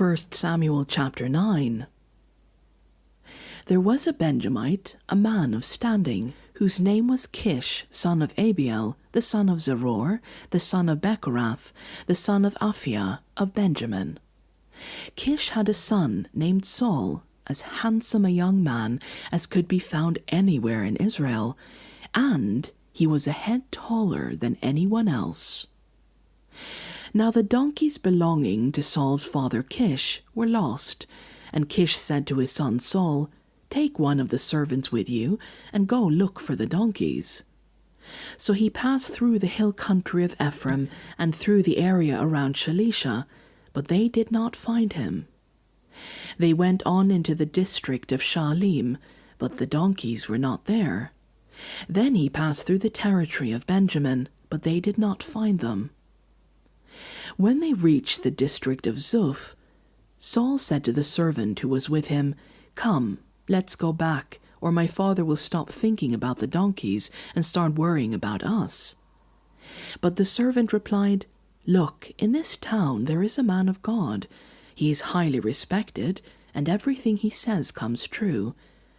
1 Samuel chapter 9. There was a Benjamite, a man of standing, whose name was Kish, son of Abiel, the son of Zeror, the son of Bechorath, the son of Aphiah, of Benjamin. Kish had a son named Saul, as handsome a young man as could be found anywhere in Israel, and he was a head taller than anyone else. Now the donkeys belonging to Saul's father Kish were lost, and Kish said to his son Saul, "Take one of the servants with you, and go look for the donkeys." So he passed through the hill country of Ephraim and through the area around Shalisha, but they did not find him. They went on into the district of Shaalim, but the donkeys were not there. Then he passed through the territory of Benjamin, but they did not find them. When they reached the district of Zuph, Saul said to the servant who was with him, "Come, let's go back, or my father will stop thinking about the donkeys and start worrying about us." But the servant replied, "Look, in this town there is a man of God. He is highly respected, and everything he says comes true.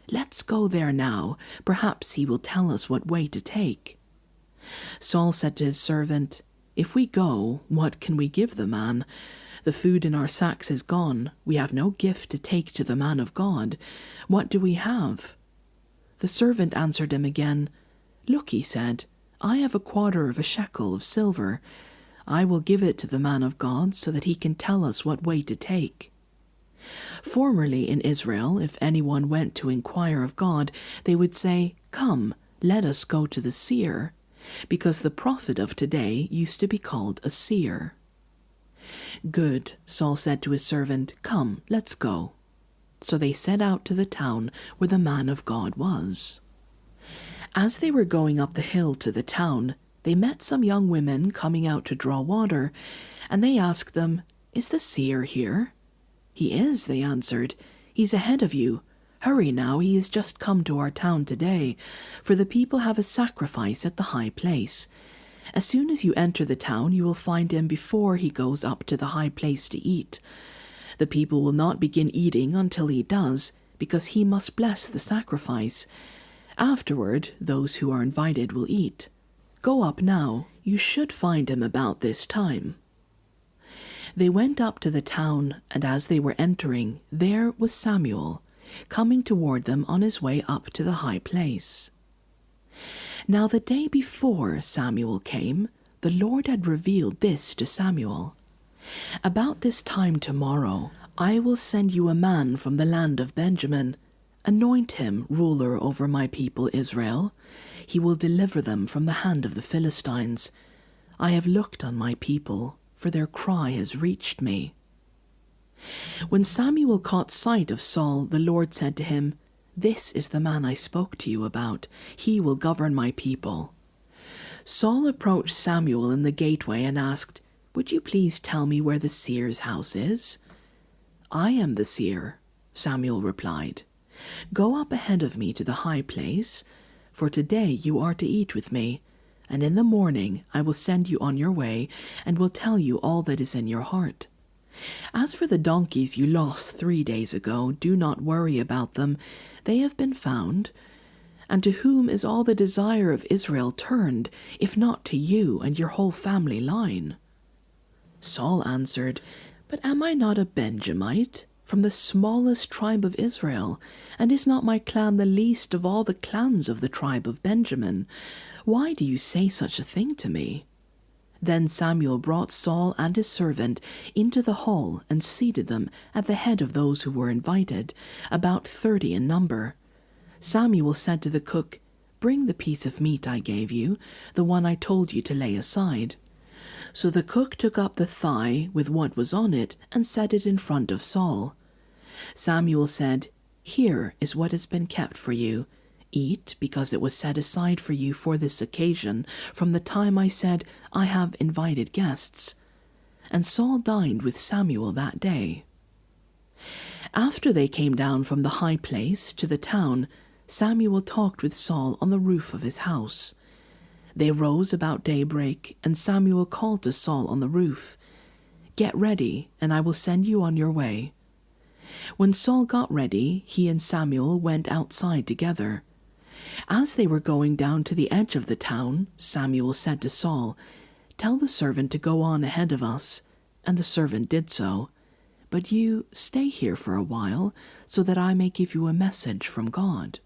Let's go there now. Perhaps he will tell us what way to take." Saul said to his servant, "If we go, what can we give the man? The food in our sacks is gone. We have no gift to take to the man of God. What do we have?" The servant answered him again. "Look," he said, "I have 1/4 of a shekel of silver. I will give it to the man of God so that he can tell us what way to take." Formerly in Israel, if anyone went to inquire of God, they would say, "Come, let us go to the seer," because the prophet of today used to be called a seer. "Good," Saul said to his servant, "Come, let's go." So they set out to the town where the man of God was. As they were going up the hill to the town, they met some young women coming out to draw water, and they asked them, "Is the seer here?" "He is," they answered. "He's ahead of you. Hurry now, he has just come to our town today, for the people have a sacrifice at the high place. As soon as you enter the town, you will find him before he goes up to the high place to eat. The people will not begin eating until he does, because he must bless the sacrifice. Afterward, those who are invited will eat. Go up now. You should find him about this time." They went up to the town, and as they were entering, there was Samuel, coming toward them on his way up to the high place. Now the day before Samuel came, the Lord had revealed this to Samuel. "About this time tomorrow, I will send you a man from the land of Benjamin. Anoint him ruler over my people Israel. He will deliver them from the hand of the Philistines. I have looked on my people, for their cry has reached me." When Samuel caught sight of Saul, the Lord said to him, "This is the man I spoke to you about. He will govern my people." Saul approached Samuel in the gateway and asked, "Would you please tell me where the seer's house is?" "I am the seer," Samuel replied. "Go up ahead of me to the high place, for today you are to eat with me, and in the morning I will send you on your way and will tell you all that is in your heart. As for the donkeys you lost 3 days ago, do not worry about them. They have been found. And to whom is all the desire of Israel turned, if not to you and your whole family line?" Saul answered, "But am I not a Benjamite, from the smallest tribe of Israel? And is not my clan the least of all the clans of the tribe of Benjamin? Why do you say such a thing to me?" Then Samuel brought Saul and his servant into the hall and seated them at the head of those who were invited, about 30 in number. Samuel said to the cook, "Bring the piece of meat I gave you, the one I told you to lay aside." So the cook took up the thigh with what was on it and set it in front of Saul. Samuel said, "Here is what has been kept for you. Eat, because it was set aside for you for this occasion, from the time I said, 'I have invited guests.'" And Saul dined with Samuel that day. After they came down from the high place to the town, Samuel talked with Saul on the roof of his house. They rose about daybreak, and Samuel called to Saul on the roof, Get ready, and I will send you on your way." When Saul got ready, he and Samuel went outside together. As they were going down to the edge of the town, Samuel said to Saul, "Tell the servant to go on ahead of us." And the servant did so. "But you stay here for a while, so that I may give you a message from God."